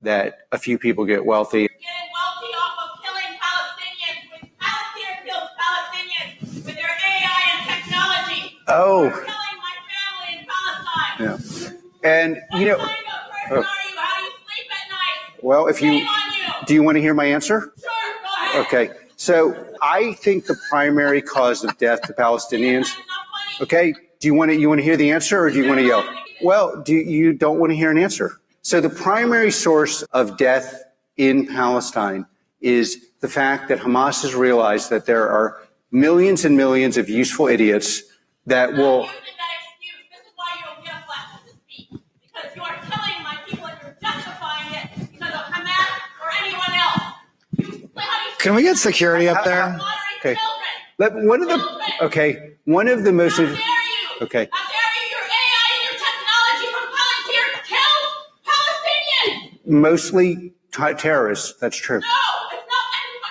that a few people get wealthy. You're getting wealthy off of killing Palestinians with Palantir kills Palestinians with their AI and technology. Oh. You're killing my family in Palestine. Yeah. And, you know. What kind of person are you? How do you sleep at night? Well, if you. Shame on you. Do you want to hear my answer? Sure, go ahead. Okay. So I think the primary cause of death to Palestinians. Okay. Do you want to hear the answer, or do you want to yell? Well, you don't want to hear an answer? So the primary source of death in Palestine is the fact that Hamas has realized that there are millions and millions of useful idiots that will. Using that excuse. This is why you don't get left to speak. Because you are killing my people and you're justifying it because of Hamas or anyone else. Can we get security up there? Okay. One of the most. How dare you? Okay. How dare you? Your AI and your technology from Palantir kills Palestinians. Mostly terrorists. That's true. No, it's not.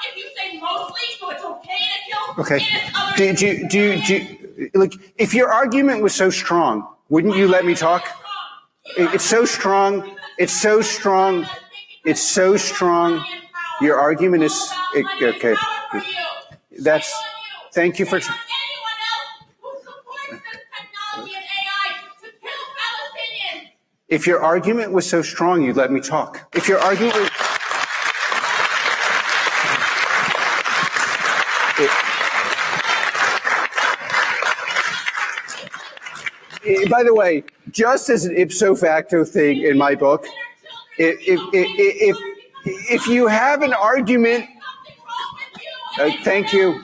If you say mostly, so it's okay to kill. Okay. Look, if your argument was so strong, wouldn't you let me talk? It's so strong. It's so strong. It's so strong. Your argument is okay. That's. Thank you for. If your argument was so strong, you'd let me talk. If your argument was... By the way, just as an ipso facto thing in my book, if you have an argument... thank you.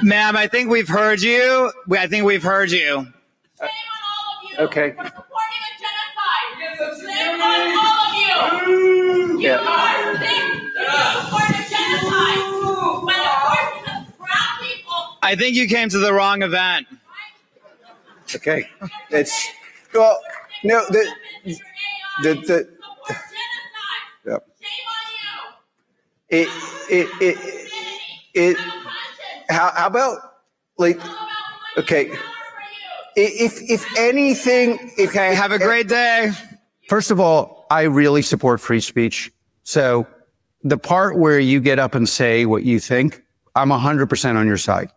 Ma'am, I think we've heard you. I think we've heard you. Shame on all of you. Okay. For supporting a genocide. Shame on all of you. You are sick. You support a genocide. When the forces of brown people. I think you came to the wrong event. Okay. It's well, no, the yeah. How about like okay. If anything, okay, have a great day. First of all, I really support free speech. So the part where you get up and say what you think, I'm 100% on your side.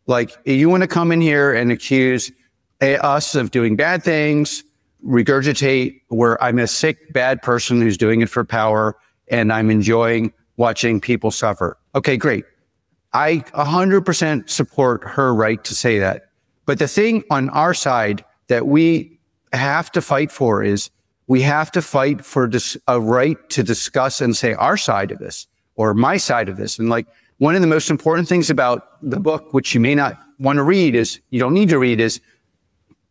Like, you want to come in here and accuse us of doing bad things, regurgitate where I'm a sick, bad person who's doing it for power, and I'm enjoying watching people suffer. Okay, great. I 100% support her right to say that. But the thing on our side that we have to fight for is we have to fight for a right to discuss and say our side of this or my side of this. And like one of the most important things about the book, which you may not want to read is, you don't need to read is,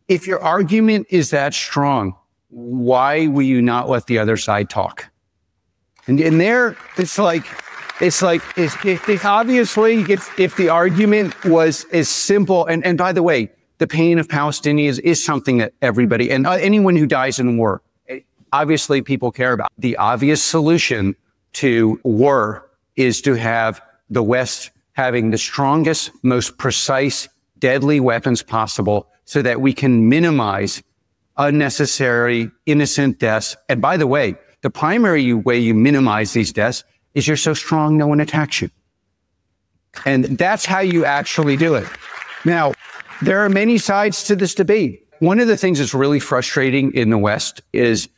if your argument is that strong, why will you not let the other side talk? And in there, it's obviously if the argument was as simple, and by the way, the pain of Palestinians is something that everybody, and anyone who dies in war, obviously people care about. The obvious solution to war is to have the West having the strongest, most precise, deadly weapons possible so that we can minimize unnecessary, innocent deaths. And by the way, the primary way you minimize these deaths is you're so strong no one attacks you. And that's how you actually do it. Now, there are many sides to this debate. One of the things that's really frustrating in the West is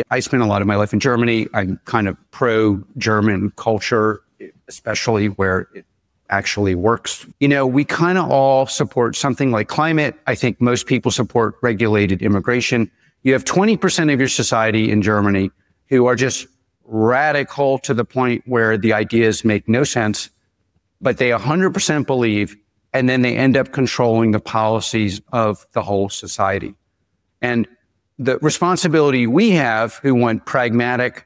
I spent a lot of my life in Germany. I'm kind of pro-German culture, especially where it actually works. You know, we kind of all support something like climate. I think most people support regulated immigration. You have 20% of your society in Germany who are just radical to the point where the ideas make no sense, but they 100% believe, and then they end up controlling the policies of the whole society. And the responsibility we have who want pragmatic,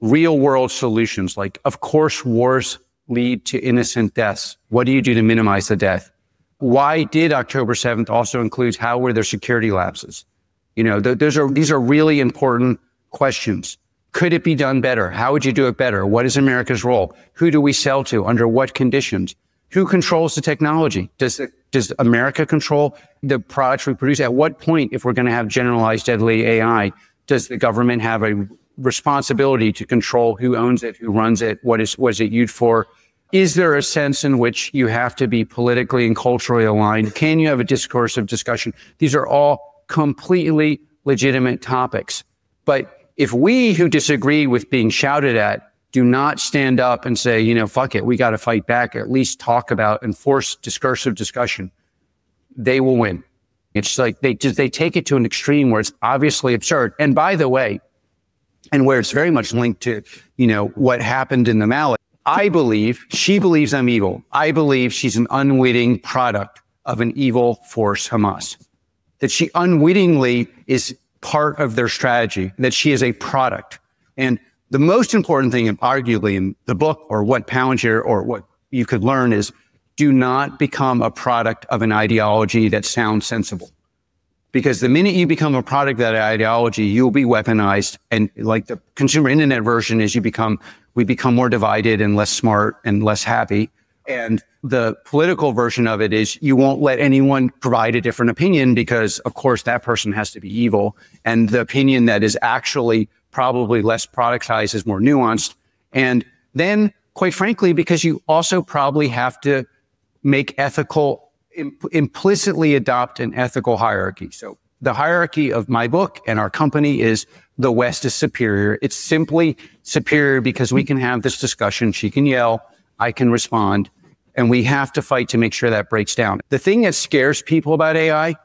real world solutions, like, of course, wars lead to innocent deaths. What do you do to minimize the death? Why did October 7th also include how were there security lapses? You know, these are really important questions. Could it be done better? How would you do it better? What is America's role? Who do we sell to? Under what conditions? Who controls the technology? Does America control the products we produce? At what point, if we're going to have generalized deadly AI, does the government have a responsibility to control who owns it, who runs it, what is it used for? Is there a sense in which you have to be politically and culturally aligned? Can you have a discoursive discussion? These are all completely legitimate topics. But if we who disagree with being shouted at do not stand up and say, you know, fuck it, we got to fight back, at least talk about and force discursive discussion, they will win. It's like they take it to an extreme where it's obviously absurd. And by the way, and where it's very much linked to, you know, what happened in the Mali, I believe she believes I'm evil. I believe she's an unwitting product of an evil force, Hamas. That she unwittingly is part of their strategy, that she is a product. And the most important thing, arguably, in the book, or what Palantir, or what you could learn, is do not become a product of an ideology that sounds sensible. Because the minute you become a product of that ideology, you'll be weaponized. And like the consumer internet version is we become more divided and less smart and less happy. And the political version of it is you won't let anyone provide a different opinion because, of course, that person has to be evil. And the opinion that is actually probably less productized is more nuanced. And then, quite frankly, because you also probably have to make implicitly adopt an ethical hierarchy. So the hierarchy of my book and our company is the West is superior. It's simply superior because we can have this discussion. She can yell, I can respond, and we have to fight to make sure that breaks down. The thing that scares people about AI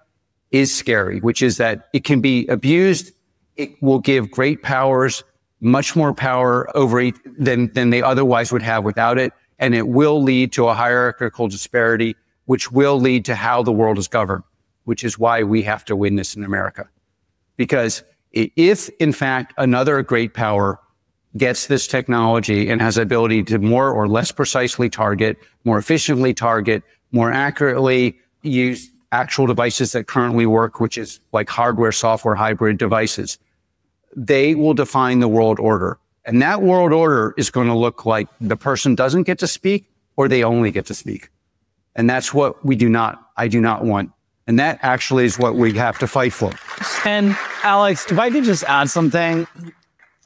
is scary, which is that it can be abused. It will give great powers, much more power over it than they otherwise would have without it. And it will lead to a hierarchical disparity, which will lead to how the world is governed, which is why we have to win this in America. Because if, in fact, another great power gets this technology and has the ability to more or less precisely target, more efficiently target, more accurately use actual devices that currently work, which is like hardware, software, hybrid devices, they will define the world order. And that world order is going to look like the person doesn't get to speak or they only get to speak. And that's what I do not want. And that actually is what we have to fight for. And Alex, if I could just add something.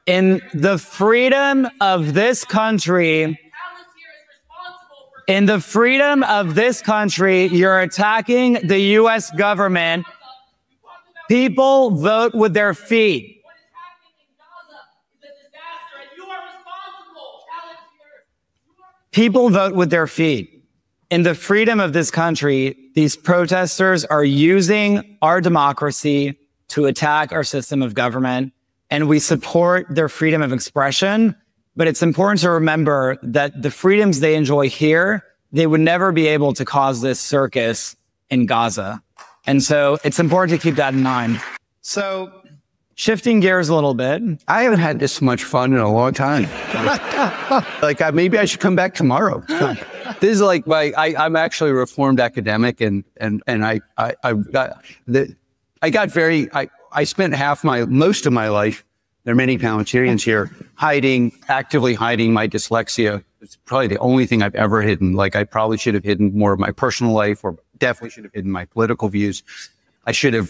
In the freedom of this country, you're attacking the U.S. government. People vote with their feet. People vote with their feet. In the freedom of this country, these protesters are using our democracy to attack our system of government, and we support their freedom of expression. But it's important to remember that the freedoms they enjoy here, they would never be able to cause this circus in Gaza. And so it's important to keep that in mind. So shifting gears a little bit. I haven't had this much fun in a long time. Maybe I should come back tomorrow. This is like I'm actually a reformed academic, and I spent most of my life, there are many Palantirians here, actively hiding my dyslexia. It's probably the only thing I've ever hidden. Like, I probably should have hidden more of my personal life, or definitely should have hidden my political views. I should have,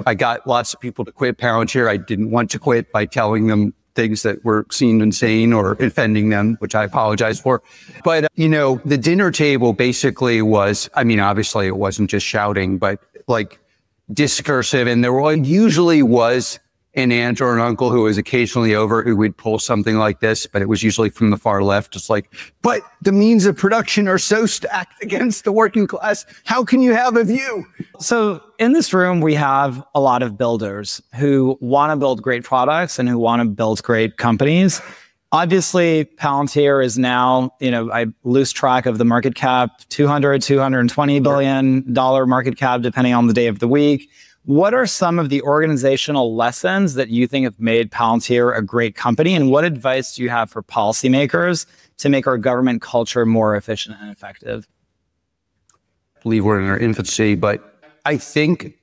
I got lots of people to quit Palantir. I didn't want to quit by telling them things that were seen insane or offending them, which I apologize for. But, the dinner table basically was, obviously it wasn't just shouting, but like discursive. And there usually was an aunt or an uncle who was occasionally over who would pull something like this, but it was usually from the far left. It's like, but the means of production are so stacked against the working class. How can you have a view? So in this room, we have a lot of builders who want to build great products and who want to build great companies. Obviously, Palantir is now, I lose track of the market cap, $220 billion market cap, depending on the day of the week. What are some of the organizational lessons that you think have made Palantir a great company? And what advice do you have for policymakers to make our government culture more efficient and effective? I believe we're in our infancy, but I think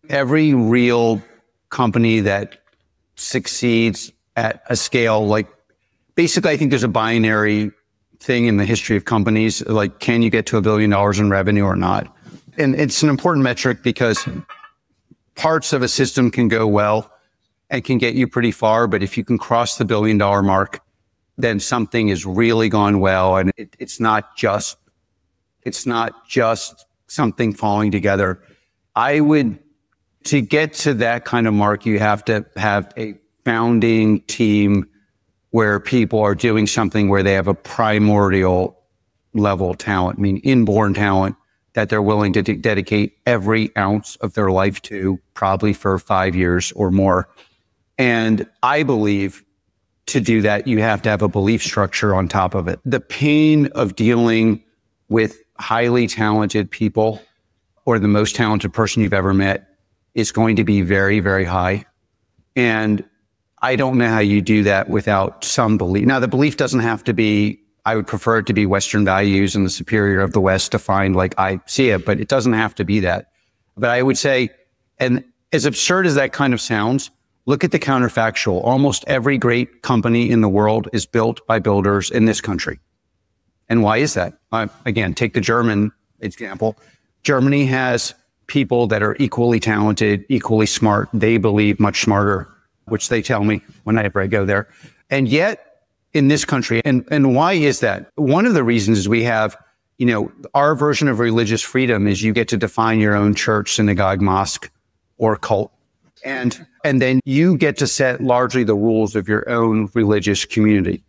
every real company that succeeds at a scale, basically, I think there's a binary thing in the history of companies, like, can you get to $1 billion in revenue or not? And it's an important metric because parts of a system can go well and can get you pretty far. But if you can cross the $1 billion mark, then something has really gone well. And it's not just something falling together. To get to that kind of mark, you have to have a founding team where people are doing something where they have a primordial level talent, I mean, inborn talent that they're willing to dedicate every ounce of their life to, probably for 5 years or more. And I believe to do that, you have to have a belief structure on top of it. The pain of dealing with highly talented people or the most talented person you've ever met is going to be very, very high. And I don't know how you do that without some belief. Now, the belief doesn't have to be, I would prefer it to be Western values and the superior of the West defined like I see it, but it doesn't have to be that. But I would say, and as absurd as that kind of sounds, look at the counterfactual. Almost every great company in the world is built by builders in this country. And why is that? Again, take the German example. Germany has people that are equally talented, equally smart. They believe much smarter, which they tell me whenever I go there. And yet in this country, and why is that? One of the reasons is we have, our version of religious freedom is you get to define your own church, synagogue, mosque, or cult. And then you get to set largely the rules of your own religious community.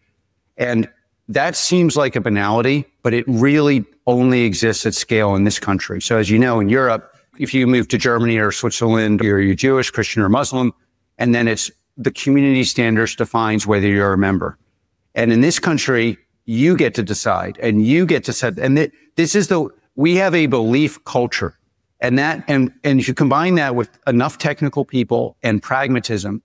And that seems like a banality, but it really only exists at scale in this country. So as you know, in Europe, if you move to Germany or Switzerland, you're Jewish, Christian, or Muslim, and then it's the community standards defines whether you're a member. And in this country, you get to decide and you get to set, and we have a belief culture. And if you combine that with enough technical people and pragmatism,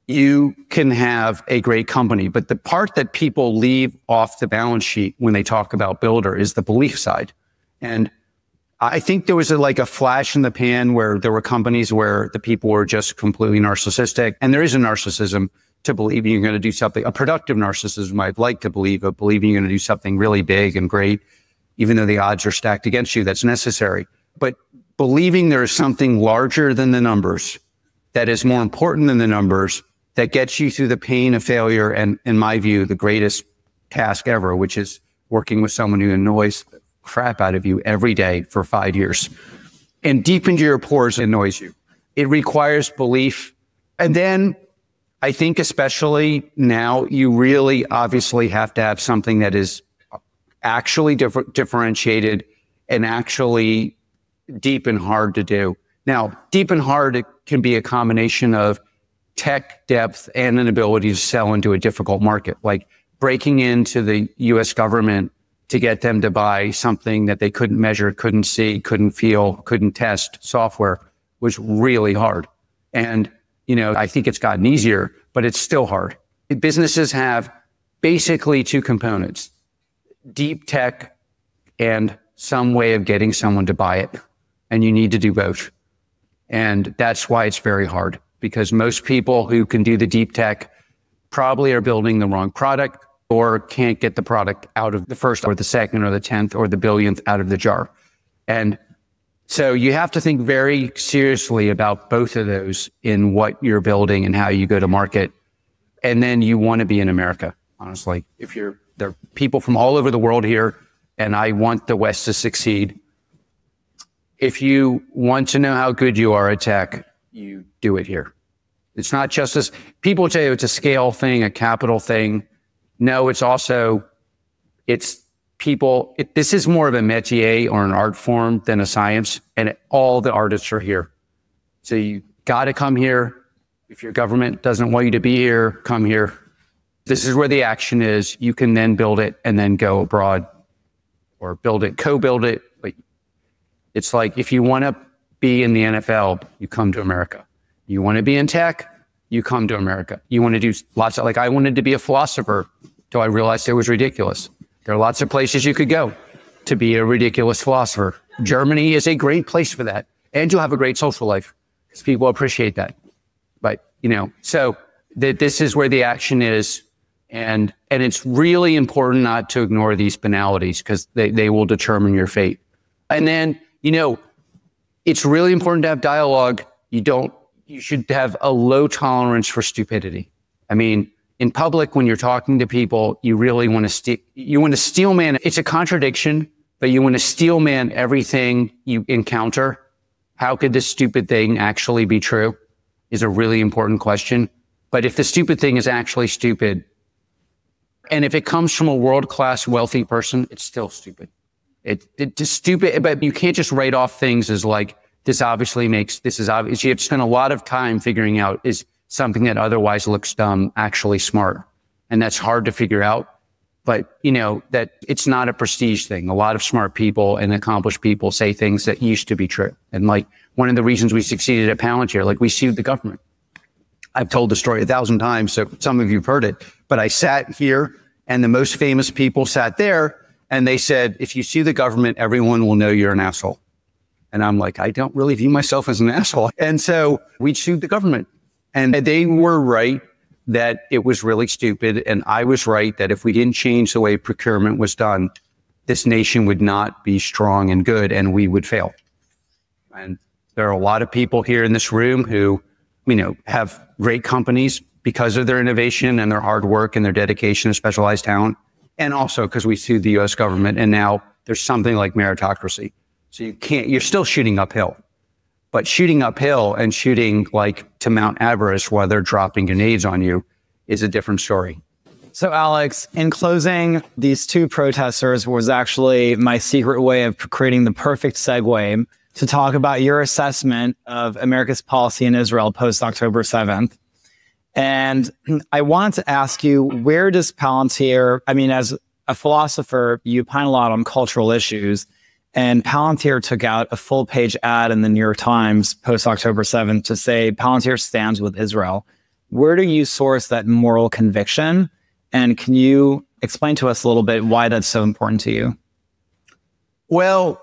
you can have a great company. But the part that people leave off the balance sheet when they talk about builder is the belief side. And I think there was a flash in the pan where there were companies where the people were just completely narcissistic. And there is a narcissism to believing you're going to do something, a productive narcissism I'd like to believe, of believing you're going to do something really big and great, even though the odds are stacked against you. That's necessary. But believing there is something larger than the numbers, that is more important than the numbers, that gets you through the pain of failure and, in my view, the greatest task ever, which is working with someone who annoys the crap out of you every day for 5 years and deep into your pores annoys you. It requires belief. And then I think especially now, you really obviously have to have something that is actually differentiated and actually deep and hard to do. Now, deep and hard, it can be a combination of tech depth and an ability to sell into a difficult market, like breaking into the US government to get them to buy something that they couldn't measure, couldn't see, couldn't feel, couldn't test software was really hard. And, I think it's gotten easier, but it's still hard. Businesses have basically two components: deep tech and some way of getting someone to buy it. And you need to do both. And that's why it's very hard, because most people who can do the deep tech probably are building the wrong product or can't get the product out of the first or the second or the 10th or the billionth out of the jar. And so you have to think very seriously about both of those in what you're building and how you go to market. And then you want to be in America, honestly. There are people from all over the world here, and I want the West to succeed. If you want to know how good you are at tech, you do it here. It's not just this. People say it's a scale thing, a capital thing. No, it's people. This is more of a métier or an art form than a science, and all the artists are here. So you got to come here. If your government doesn't want you to be here, come here. This is where the action is. You can then build it and then go abroad or build it, co-build it. But it's like, if you want to be in the NFL, you come to America. You want to be in tech, you come to America. You want to do lots of, I wanted to be a philosopher till I realized it was ridiculous. There are lots of places you could go to be a ridiculous philosopher. Germany is a great place for that. And you'll have a great social life because people appreciate that. But, so this is where the action is. And it's really important not to ignore these banalities because they will determine your fate. And then, it's really important to have dialogue. you should have a low tolerance for stupidity. I mean, in public, when you're talking to people, you really want to steel man. It's a contradiction, but you want to steel man everything you encounter. How could this stupid thing actually be true is a really important question. But if the stupid thing is actually stupid, and if it comes from a world-class wealthy person, it's still stupid. It's just stupid, but you can't just write off things as like, this is obvious. You have to spend a lot of time figuring out, is something that otherwise looks dumb actually smart? And that's hard to figure out. But, that it's not a prestige thing. A lot of smart people and accomplished people say things that used to be true. And like one of the reasons we succeeded at Palantir, like we sued the government. I've told the story 1,000 times, so some of you have heard it. But I sat here and the most famous people sat there and they said, if you sue the government, everyone will know you're an asshole. And I'm like, I don't really view myself as an asshole. And so we sued the government. And they were right that it was really stupid. And I was right that if we didn't change the way procurement was done, this nation would not be strong and good and we would fail. And there are a lot of people here in this room who, have great companies because of their innovation and their hard work and their dedication to specialized talent. And also because we sued the US government and now there's something like meritocracy. So you're still shooting uphill. But shooting uphill and shooting like to Mount Everest while they're dropping grenades on you is a different story. So Alex, in closing, these two protesters was actually my secret way of creating the perfect segue to talk about your assessment of America's policy in Israel post October 7th. And I wanted to ask you, where does Palantir, as a philosopher, you opine a lot on cultural issues. And Palantir took out a full-page ad in the New York Times post-October 7th to say Palantir stands with Israel. Where do you source that moral conviction? And can you explain to us a little bit why that's so important to you? Well,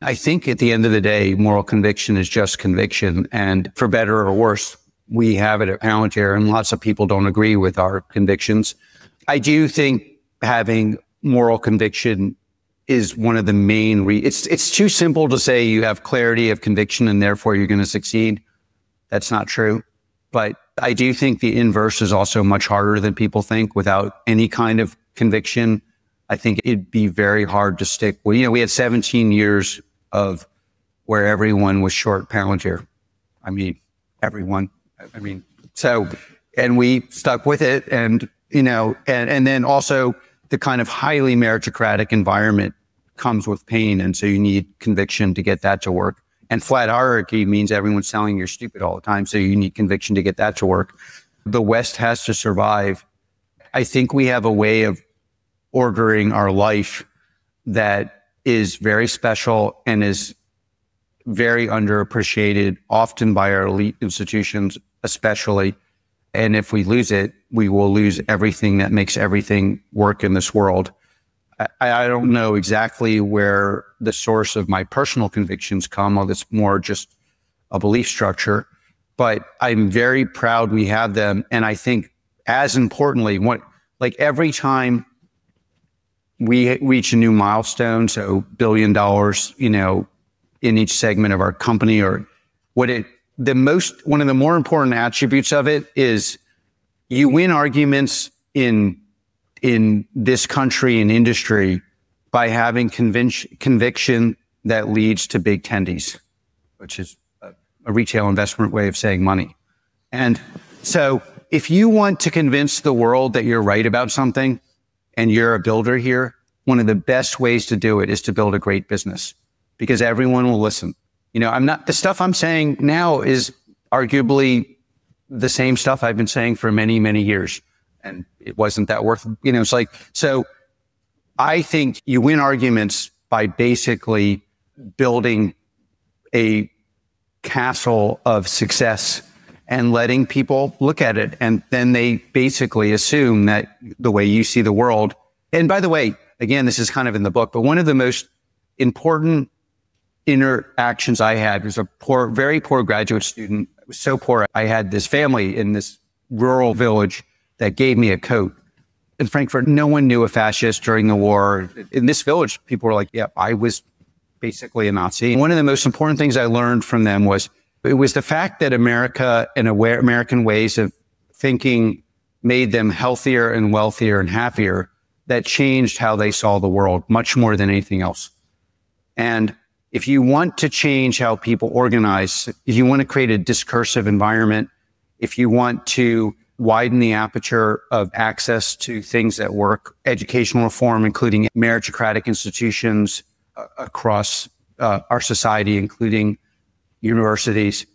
I think at the end of the day, moral conviction is just conviction. And for better or worse, we have it at Palantir, and lots of people don't agree with our convictions. I do think having moral conviction is one of the main it's too simple to say you have clarity of conviction and therefore you're going to succeed. That's not true. But I do think the inverse is also much harder than people think. Without any kind of conviction, I think it'd be very hard to stick. Well, we had 17 years of where everyone was short Palantir. Everyone. And we stuck with it. And, and then also the kind of highly meritocratic environment comes with pain. And so you need conviction to get that to work. And flat hierarchy means everyone's telling you're stupid all the time. So you need conviction to get that to work. The West has to survive. I think we have a way of ordering our life that is very special and is very underappreciated, often by our elite institutions, especially. And if we lose it, we will lose everything that makes everything work in this world. I don't know exactly where the source of my personal convictions come, or it's more just a belief structure, but I'm very proud we have them. And I think as importantly, every time we reach a new milestone, so $1 billion, in each segment of our company, or one of the more important attributes of it is you win arguments in this country and industry by having conviction that leads to big tendies, which is a retail investment way of saying money. And so if you want to convince the world that you're right about something and you're a builder here, one of the best ways to do it is to build a great business, because everyone will listen. The stuff I'm saying now is arguably the same stuff I've been saying for many, many years. And it wasn't that worth, so I think you win arguments by basically building a castle of success and letting people look at it. And then they basically assume that the way you see the world. And by the way, again, this is kind of in the book, but one of the most important interactions I had was a very poor graduate student. I was so poor. I had this family in this rural village that gave me a coat. In Frankfurt, no one knew a fascist during the war. In this village, people were like, yeah, I was basically a Nazi. And one of the most important things I learned from them was It was the fact that America and American ways of thinking made them healthier and wealthier and happier that changed how they saw the world much more than anything else. And if you want to change how people organize, if you want to create a discursive environment, if you want to widen the aperture of access to things that work, educational reform, including meritocratic institutions across our society, including universities,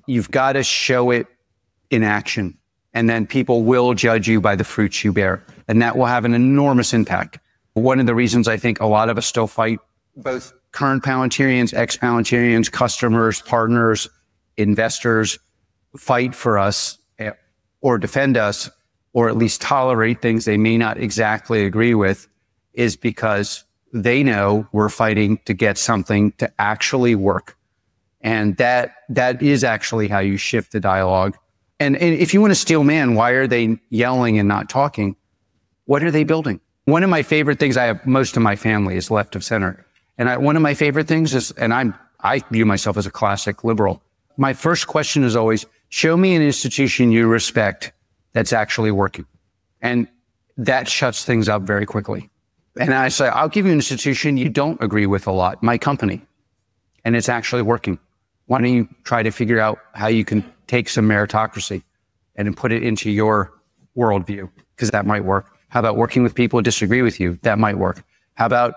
you've got to show it in action. And then people will judge you by the fruits you bear. And that will have an enormous impact. One of the reasons I think a lot of us still fight, both current Palantirians, ex-Palantirians, customers, partners, investors, fight for us or defend us, or at least tolerate things they may not exactly agree with, is because they know we're fighting to get something to actually work. And that is actually how you shift the dialogue. And if you want to steal man, why are they yelling and not talking? What are they building? One of my favorite things, I have most of my family is left of center. And one of my favorite things is, and I view myself as a classic liberal. My first question is always, show me an institution you respect that's actually working. And that shuts things up very quickly. And I say, I'll give you an institution you don't agree with a lot, my company, and it's actually working. Why don't you try to figure out how you can take some meritocracy and then put it into your worldview? Because that might work. How about working with people who disagree with you? That might work. How about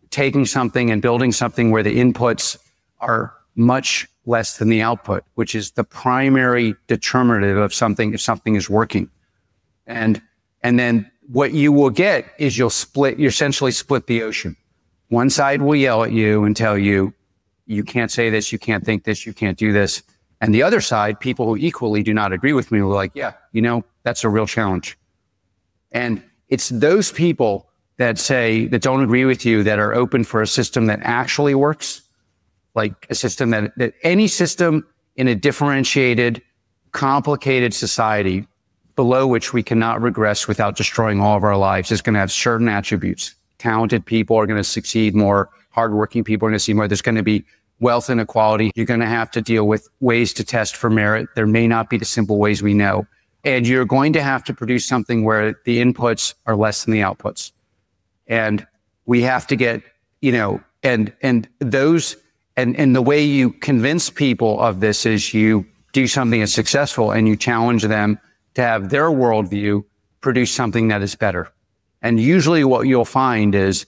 taking something and building something where the inputs are much less than the output, which is the primary determinative of something, if something is working. And then what you will get is you essentially split the ocean. One side will yell at you and tell you, you can't say this, you can't think this, you can't do this. And the other side, people who equally do not agree with me, will be like, yeah, that's a real challenge. And it's those people that don't agree with you, that are open for a system that actually works, like a system that any system in a differentiated, complicated society below which we cannot regress without destroying all of our lives is going to have certain attributes. Talented people are going to succeed more. Hardworking people are going to see more. There's going to be wealth inequality. You're going to have to deal with ways to test for merit. There may not be the simple ways we know. And you're going to have to produce something where the inputs are less than the outputs. And we have to get, and the way you convince people of this is you do something that's successful and you challenge them to have their worldview produce something that is better. And usually what you'll find is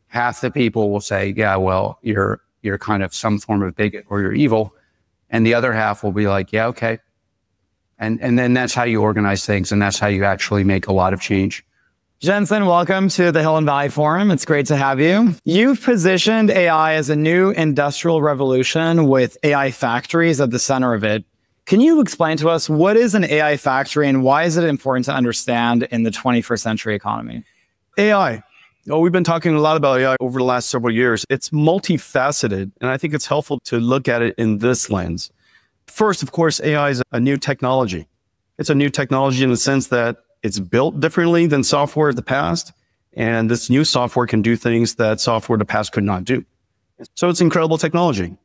half the people will say, yeah, well, you're kind of some form of bigot or you're evil. And the other half will be like, yeah, okay. And then that's how you organize things. And that's how you actually make a lot of change. Jensen, welcome to the Hill and Valley Forum. It's great to have you. You've positioned AI as a new industrial revolution with AI factories at the center of it. Can you explain to us what is an AI factory and why is it important to understand in the 21st century economy? AI. Oh, we've been talking a lot about AI over the last several years. It's multifaceted, and I think it's helpful to look at it in this lens. First, of course, AI is a new technology. It's a new technology in the sense that it's built differently than software of the past, and this new software can do things that software of the past could not do. So it's incredible technology.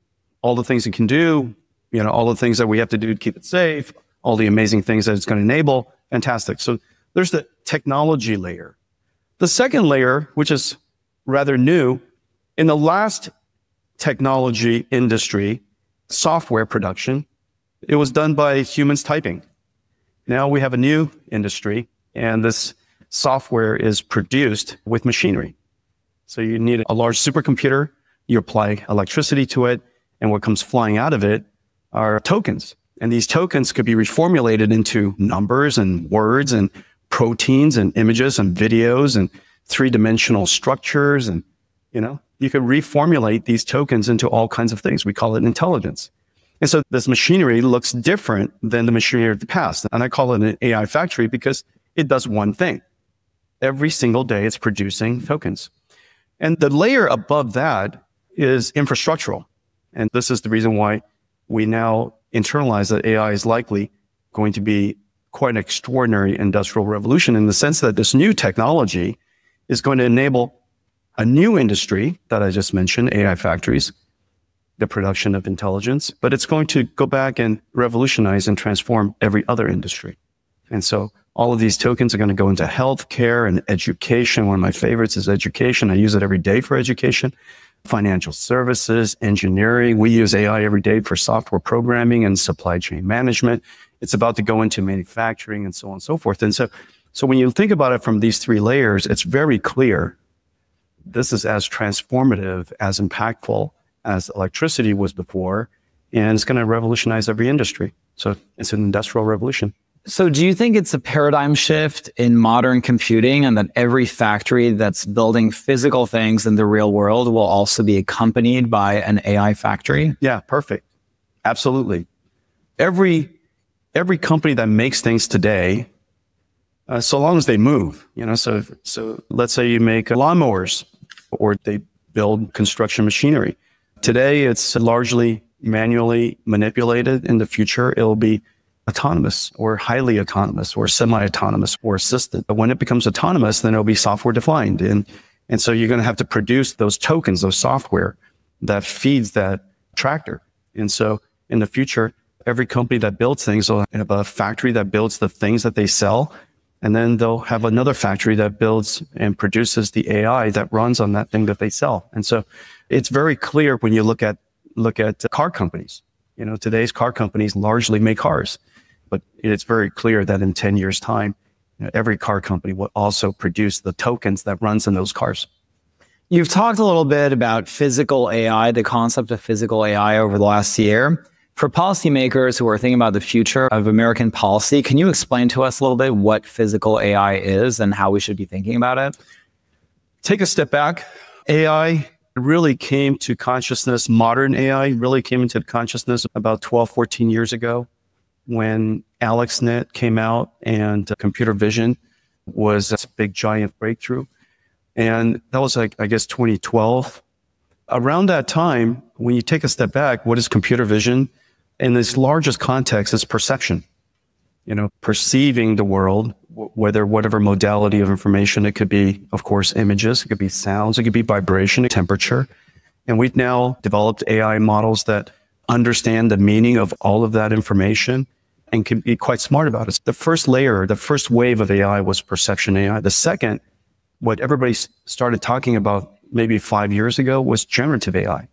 All the things it can do, all the things that we have to do to keep it safe, all the amazing things that it's going to enable, fantastic. So there's the technology layer. The second layer, which is rather new, in the last technology industry, software production, it was done by humans typing. Now we have a new industry, and this software is produced with machinery. So you need a large supercomputer, you apply electricity to it, and what comes flying out of it are tokens. And these tokens could be reformulated into numbers and words and proteins and images and videos and three-dimensional structures. And, you could reformulate these tokens into all kinds of things. We call it intelligence. And so this machinery looks different than the machinery of the past. And I call it an AI factory because it does one thing. Every single day it's producing tokens. And the layer above that is infrastructural. And this is the reason why we now internalize that AI is likely going to be quite an extraordinary industrial revolution in the sense that this new technology is going to enable a new industry that I just mentioned, AI factories, the production of intelligence, but it's going to go back and revolutionize and transform every other industry. And so all of these tokens are going to go into healthcare and education. One of my favorites is education. I use it every day for education. Financial services, engineering. We use AI every day for software programming and supply chain management. It's about to go into manufacturing and so on and so forth. And so when you think about it from these three layers, it's very clear this is as transformative, as impactful as electricity was before, and it's going to revolutionize every industry. So it's an industrial revolution. So do you think it's a paradigm shift in modern computing, and that every factory that's building physical things in the real world will also be accompanied by an AI factory? Yeah, perfect. Absolutely. Every company that makes things today, so long as they move, so let's say you make lawnmowers or they build construction machinery. Today, it's largely manually manipulated. In the future, it'll be autonomous or highly autonomous or semi-autonomous or assisted. But when it becomes autonomous, then it'll be software defined. And so you're going to have to produce those tokens, those software that feeds that tractor. And so in the future, every company that builds things will have a factory that builds the things that they sell. And then they'll have another factory that builds and produces the AI that runs on that thing that they sell. And so it's very clear when you look at car companies. Today's car companies largely make cars, but it's very clear that in 10 years' time, every car company will also produce the tokens that runs in those cars. You've talked a little bit about physical AI, the concept of physical AI over the last year. For policymakers who are thinking about the future of American policy, can you explain to us a little bit what physical AI is and how we should be thinking about it? Take a step back. AI really came to consciousness, modern AI really came into consciousness about 12, 14 years ago when AlexNet came out and computer vision was a big giant breakthrough. And that was I guess 2012. Around that time, when you take a step back, what is computer vision? In this largest context is perception. Perceiving the world, whatever modality of information. It could be, of course, images, it could be sounds, it could be vibration, temperature. And we've now developed AI models that understand the meaning of all of that information and can be quite smart about it. The first layer, the first wave of AI was perception AI. The second, what everybody started talking about maybe 5 years ago, was generative AI.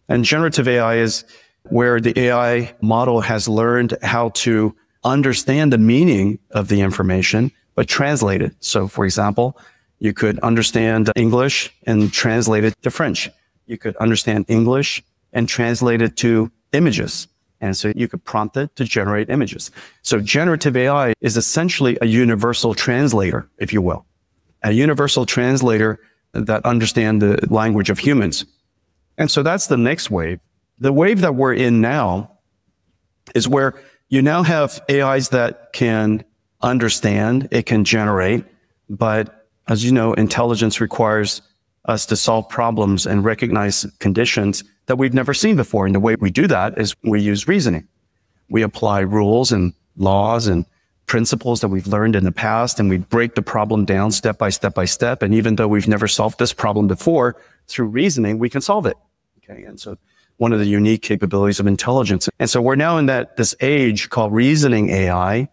And generative AI is where the AI model has learned how to understand the meaning of the information, but translate it. So for example, you could understand English and translate it to French. You could understand English and translate it to images. And so you could prompt it to generate images. So generative AI is essentially a universal translator, if you will, a universal translator that understands the language of humans. And so that's the next wave. The wave that we're in now is where you now have AIs that can understand, it can generate, but as you know, intelligence requires us to solve problems and recognize conditions that we've never seen before. And the way we do that is we use reasoning. We apply rules and laws and principles that we've learned in the past, and we break the problem down step by step by step. And even though we've never solved this problem before, through reasoning, we can solve it. Okay. And so one of the unique capabilities of intelligence. And so we're now in this age called reasoning AI,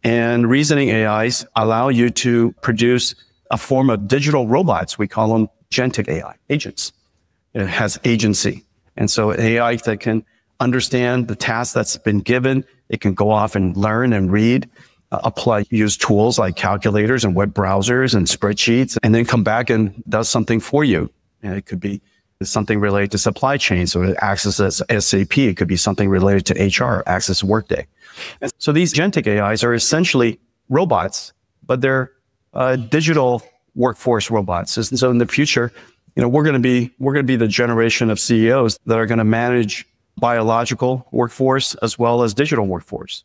and reasoning AIs allow you to produce a form of digital robots. We call them agentic AI, agents. It has agency. And so AI that can understand the task that's been given, it can go off and learn and read, use tools like calculators and web browsers and spreadsheets, and then come back and does something for you. And it could be something related to supply chain, so it accesses SAP. It could be something related to HR, access Workday. And so these agentic AIs are essentially robots, but they're digital workforce robots. And so in the future, we're going to be the generation of CEOs that are going to manage biological workforce as well as digital workforce,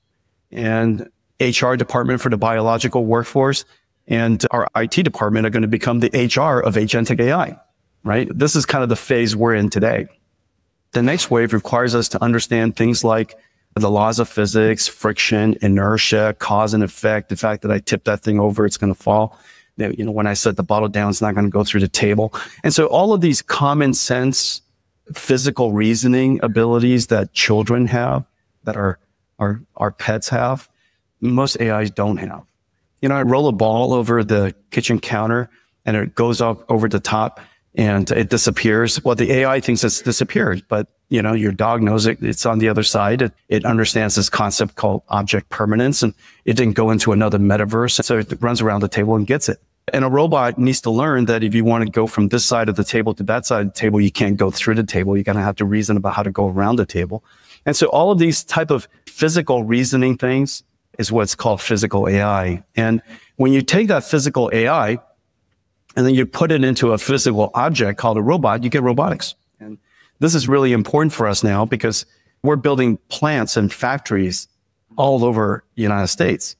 and HR department for the biological workforce and our IT department are going to become the HR of agentic AI. Right? This is kind of the phase we're in today. The next wave requires us to understand things like the laws of physics, friction, inertia, cause and effect. The fact that I tip that thing over, it's going to fall. When I set the bottle down, it's not going to go through the table. And so all of these common sense physical reasoning abilities that children have, that our pets have, most AIs don't have. You know, I roll a ball over the kitchen counter and it goes up over the top and it disappears. Well, the AI thinks it's disappeared, but you know, your dog knows it's on the other side. It understands this concept called object permanence, and it didn't go into another metaverse. So it runs around the table and gets it. And a robot needs to learn that if you want to go from this side of the table to that side of the table, you can't go through the table. You're going to have to reason about how to go around the table. And so all of these type of physical reasoning things is what's called physical AI. And when you take that physical AI and then you put it into a physical object called a robot, you get robotics. And this is really important for us now because we're building plants and factories all over the United States.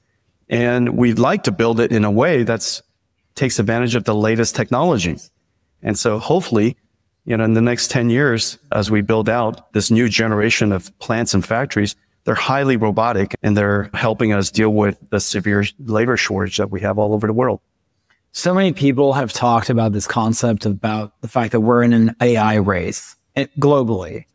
And we'd like to build it in a way that takes advantage of the latest technologies. And so hopefully, you know, in the next 10 years, as we build out this new generation of plants and factories, they're highly robotic and they're helping us deal with the severe labor shortage that we have all over the world. So many people have talked about this concept about the fact that we're in an AI race globally.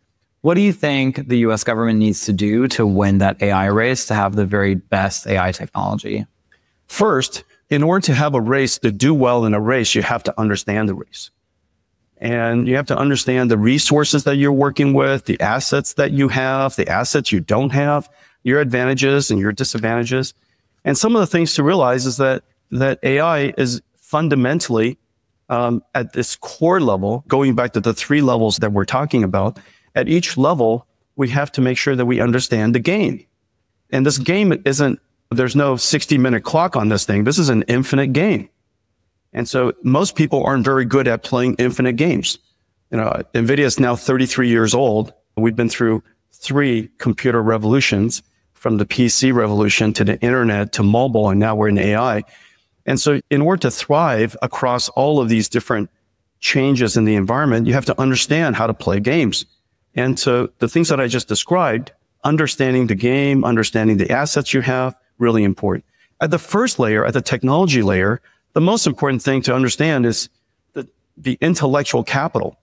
What do you think the US government needs to do to win that AI race, to have the very best AI technology? First, in order to have a race, to do well in a race, you have to understand the race. And you have to understand the resources that you're working with, the assets that you have, the assets you don't have, your advantages and your disadvantages. And some of the things to realize is that AI is fundamentally, at this core level, going back to the 3 levels that we're talking about, at each level, we have to make sure that we understand the game. And this game there's no 60-minute clock on this thing. This is an infinite game. And so most people aren't very good at playing infinite games. You know, Nvidia is now 33 years old. We've been through 3 computer revolutions, from the PC revolution to the internet to mobile, and now we're in AI. And so in order to thrive across all of these different changes in the environment, you have to understand how to play games. And so the things that I just described, understanding the game, understanding the assets you have, really important. At the first layer, at the technology layer, the most important thing to understand is the intellectual capital.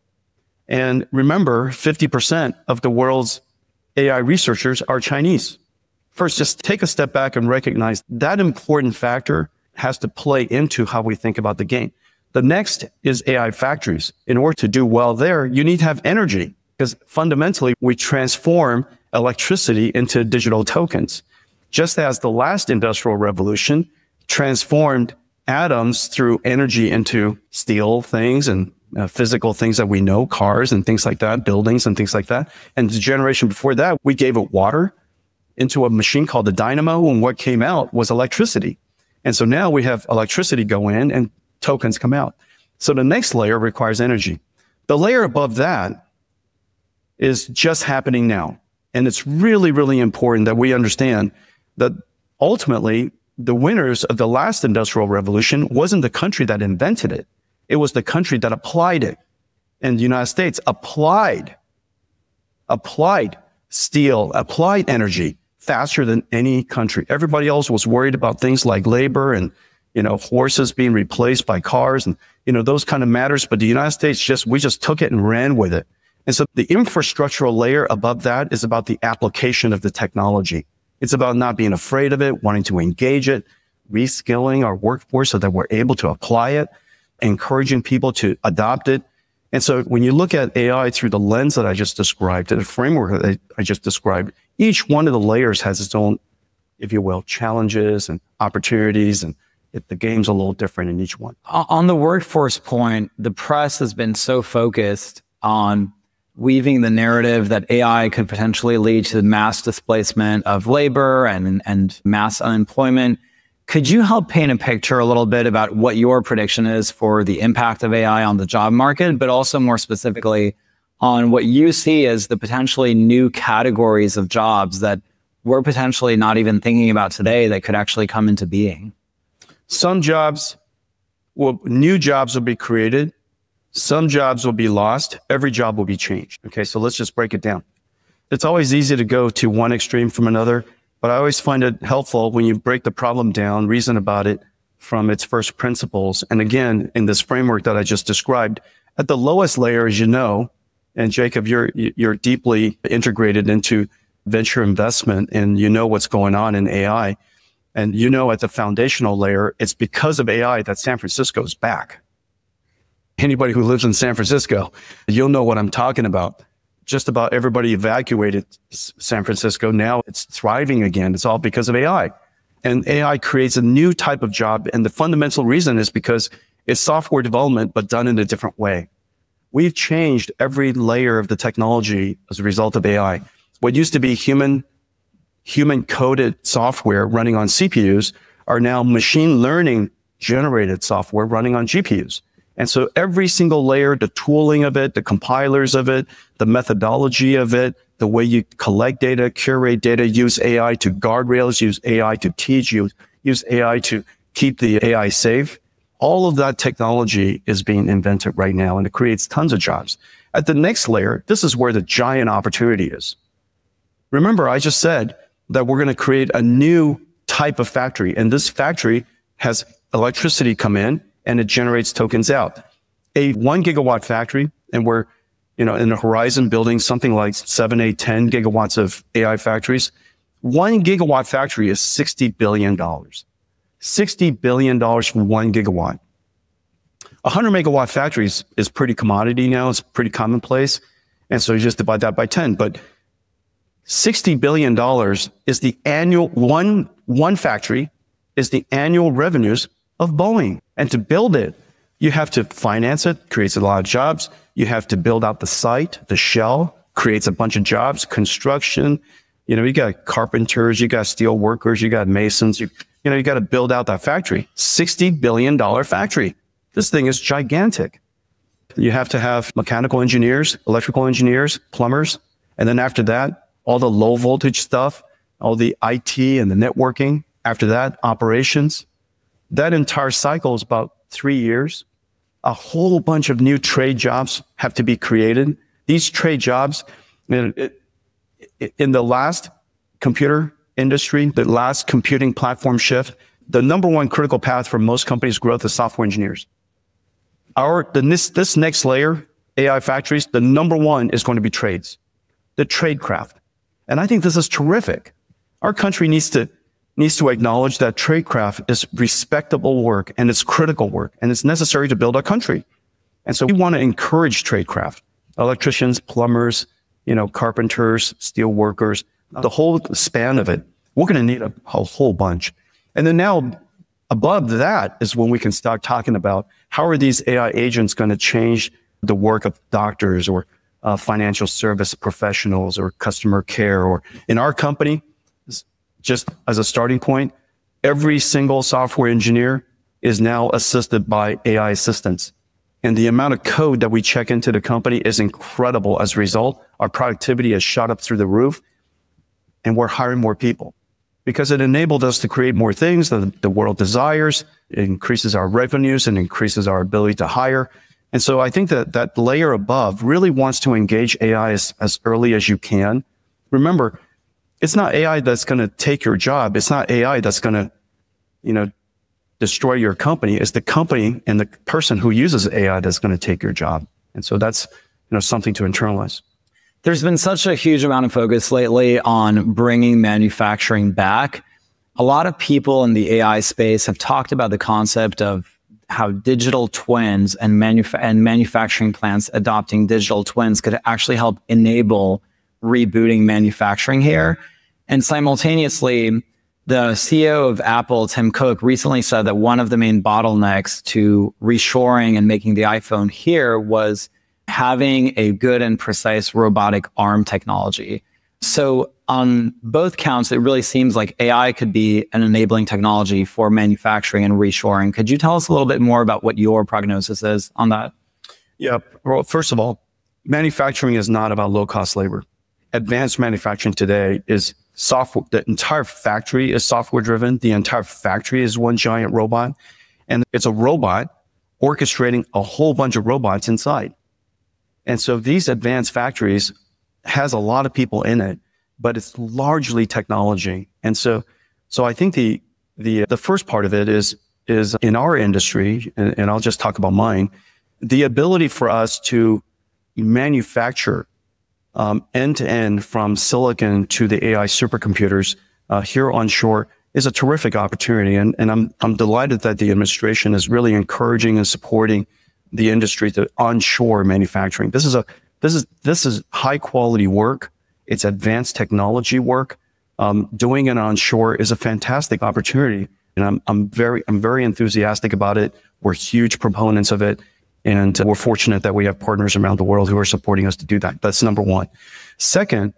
And remember, 50% of the world's AI researchers are Chinese. First, just take a step back and recognize that important factor has to play into how we think about the game. The next is AI factories. In order to do well there, you need to have energy, because fundamentally, we transform electricity into digital tokens. Just as the last industrial revolution transformed atoms through energy into steel things and physical things that we know, cars and things like that, buildings and things like that. And the generation before that, we gave it water into a machine called the dynamo, and what came out was electricity. And so now we have electricity go in and tokens come out. So the next layer requires energy. The layer above that is just happening now. And it's really, really important that we understand that ultimately the winners of the last industrial revolution wasn't the country that invented it. It was the country that applied it. And the United States applied steel, applied energy faster than any country. Everybody else was worried about things like labor and, you know, horses being replaced by cars and, you know, those kind of matters. But the United States we just took it and ran with it. And so the infrastructural layer above that is about the application of the technology. It's about not being afraid of it, wanting to engage it, reskilling our workforce so that we're able to apply it, encouraging people to adopt it. And so when you look at AI through the lens that I just described, the framework that I just described, each one of the layers has its own, if you will, challenges and opportunities, and the game's a little different in each one. On the workforce point, the press has been so focused on weaving the narrative that AI could potentially lead to mass displacement of labor and mass unemployment. Could you help paint a picture a little bit about what your prediction is for the impact of AI on the job market, but also more specifically on what you see as the potentially new categories of jobs that we're potentially not even thinking about today that could actually come into being? Some jobs, new jobs will be created. Some jobs will be lost. Every job will be changed. Okay, so let's just break it down. It's always easy to go to one extreme from another, but I always find it helpful when you break the problem down, reason about it from its first principles. And again, in this framework that I just described, at the lowest layer, as you know, And Jacob, you're deeply integrated into venture investment, and you know what's going on in AI. And you know, at the foundational layer, it's because of AI that San Francisco's back. Anybody who lives in San Francisco, you'll know what I'm talking about. Just about everybody evacuated San Francisco. Now it's thriving again. It's all because of AI. And AI creates a new type of job. And the fundamental reason is because it's software development, but done in a different way. We've changed every layer of the technology as a result of AI. What used to be human coded software running on CPUs are now machine learning generated software running on GPUs. And so every single layer, the tooling of it, the compilers of it, the methodology of it, the way you collect data, curate data, use AI to guardrails, use AI to teach, use AI to keep the AI safe. All of that technology is being invented right now, and it creates tons of jobs. At the next layer, this is where the giant opportunity is. Remember, I just said that we're going to create a new type of factory, and this factory has electricity come in and it generates tokens out. A 1 gigawatt factory, and we're, in the horizon building something like 7, 8, 10 gigawatts of AI factories. 1 gigawatt factory is $60 billion. $60 billion for 1 gigawatt. 100 megawatt factories is pretty commodity now. It's pretty commonplace. And so you just divide that by 10. But $60 billion is the annual, one factory is the annual revenues of Boeing. And to build it, you have to finance it, creates a lot of jobs. You have to build out the site, the shell, creates a bunch of jobs, construction. You got carpenters, you got steel workers, you got masons. You got to build out that factory. $60 billion factory. This thing is gigantic. You have to have mechanical engineers, electrical engineers, plumbers. And then after that, all the low voltage stuff, all the IT and the networking. After that, operations. That entire cycle is about 3 years. A whole bunch of new trade jobs have to be created. These trade jobs, in the last computer industry, the last computing platform shift, the number one critical path for most companies' growth is software engineers. This next layer, AI factories, the number one is going to be trades, the trade craft. And I think this is terrific. Our country needs to acknowledge that tradecraft is respectable work and it's critical work and it's necessary to build our country. And so we want to encourage tradecraft, electricians, plumbers, carpenters, steel workers, the whole span of it. We're going to need a whole bunch. And then now above that is when we can start talking about how are these AI agents going to change the work of doctors or financial service professionals or customer care, or in our company, just as a starting point, every single software engineer is now assisted by AI assistants. And the amount of code that we check into the company is incredible. As a result, our productivity has shot up through the roof, and we're hiring more people because it enabled us to create more things that the world desires. It increases our revenues and increases our ability to hire. And so I think that layer above really wants to engage AI as early as you can. Remember, it's not AI that's going to take your job. It's not AI that's going to, destroy your company. It's the company and the person who uses AI that's going to take your job. And so that's, something to internalize. There's been such a huge amount of focus lately on bringing manufacturing back. A lot of people in the AI space have talked about the concept of how digital twins and manufacturing plants adopting digital twins could actually help enable rebooting manufacturing here. And simultaneously, the CEO of Apple, Tim Cook, recently said that one of the main bottlenecks to reshoring and making the iPhone here was having a good and precise robotic arm technology. So on both counts, it really seems like AI could be an enabling technology for manufacturing and reshoring. Could you tell us a little bit more about what your prognosis is on that? Yeah. Well, first of all, manufacturing is not about low-cost labor. Advanced manufacturing today is software. The entire factory is software driven. The entire factory is one giant robot. And it's a robot orchestrating a whole bunch of robots inside. And so these advanced factories has a lot of people in it, but it's largely technology. And so I think the first part of it is in our industry, and I'll just talk about mine, the ability for us to manufacture end to end from silicon to the AI supercomputers here onshore is a terrific opportunity. And I'm delighted that the administration is really encouraging and supporting the industry to onshore manufacturing. This is high quality work. It's advanced technology work. Doing it onshore is a fantastic opportunity. And I'm very enthusiastic about it. We're huge proponents of it. And we're fortunate that we have partners around the world who are supporting us to do that. That's number one. Second,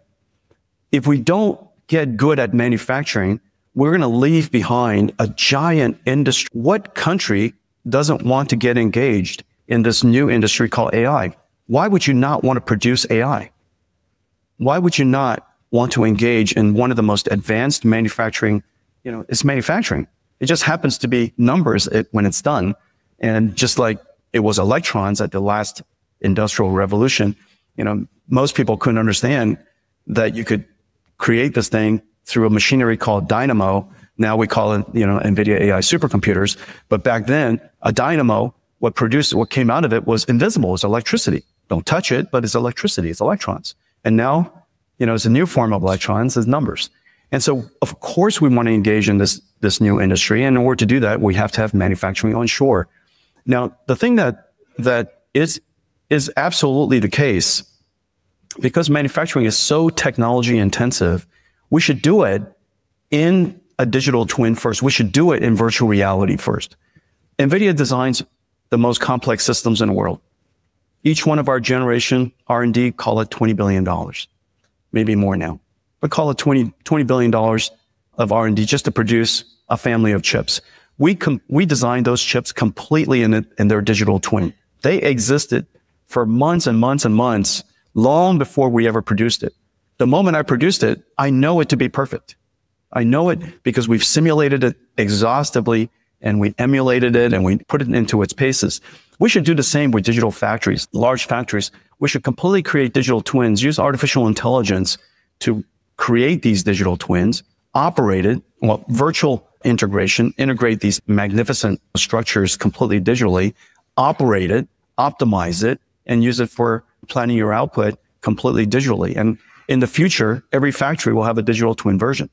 if we don't get good at manufacturing, we're going to leave behind a giant industry. What country doesn't want to get engaged in this new industry called AI? Why would you not want to produce AI? Why would you not want to engage in one of the most advanced manufacturing? It's manufacturing. It just happens to be numbers when it's done. And just like it was electrons at the last industrial revolution, most people couldn't understand that you could create this thing through a machinery called dynamo. Now we call it, Nvidia AI supercomputers. But back then, a dynamo, what came out of it was invisible. It's electricity. Don't touch it, but it's electricity. It's electrons. And now, it's a new form of electrons, it's numbers. And so, of course, we want to engage in this new industry. And in order to do that, we have to have manufacturing onshore. Now, the thing that is absolutely the case, because manufacturing is so technology intensive, we should do it in a digital twin first. We should do it in virtual reality first. Nvidia designs the most complex systems in the world. Each one of our generation R&D, call it $20 billion, maybe more now, but call it $20 billion of R&D just to produce a family of chips. We designed those chips completely in their digital twin. They existed for months and months and months, long before we ever produced it. The moment I produced it, I know it to be perfect. I know it because we've simulated it exhaustively and we emulated it and we put it into its paces. We should do the same with digital factories, large factories. We should completely create digital twins, use artificial intelligence to create these digital twins, operate it, virtual integration, integrate these magnificent structures completely digitally, operate it, optimize it, and use it for planning your output completely digitally. And in the future, every factory will have a digital twin version.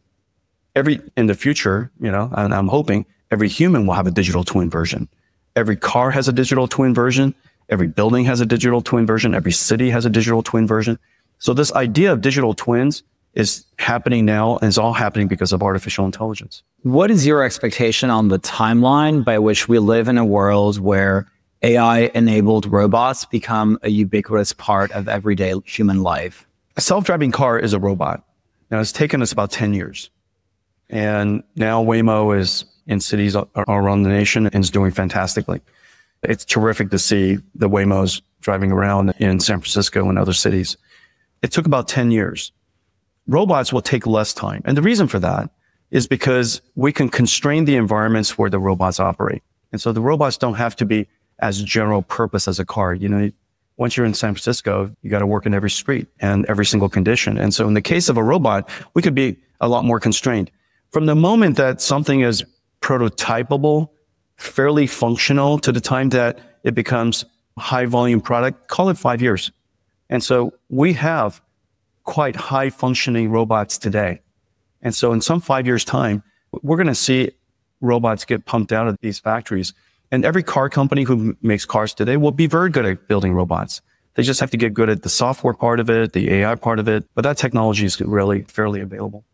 In the future, and I'm hoping every human will have a digital twin version. Every car has a digital twin version. Every building has a digital twin version. Every city has a digital twin version. So this idea of digital twins is happening now, and it's all happening because of artificial intelligence. What is your expectation on the timeline by which we live in a world where AI-enabled robots become a ubiquitous part of everyday human life? A self-driving car is a robot. Now, it's taken us about 10 years. And now Waymo is in cities around the nation and is doing fantastically. It's terrific to see the Waymos driving around in San Francisco and other cities. It took about 10 years. Robots will take less time. And the reason for that is because we can constrain the environments where the robots operate. And so the robots don't have to be as general purpose as a car. Once you're in San Francisco, you got to work in every street and every single condition. And so in the case of a robot, we could be a lot more constrained. From the moment that something is prototypable, fairly functional, to the time that it becomes a high volume product, call it 5 years. And so we have quite high functioning robots today. And so in some 5 years time, we're going to see robots get pumped out of these factories. And every car company who makes cars today will be very good at building robots. They just have to get good at the software part of it, the AI part of it. But that technology is really fairly available.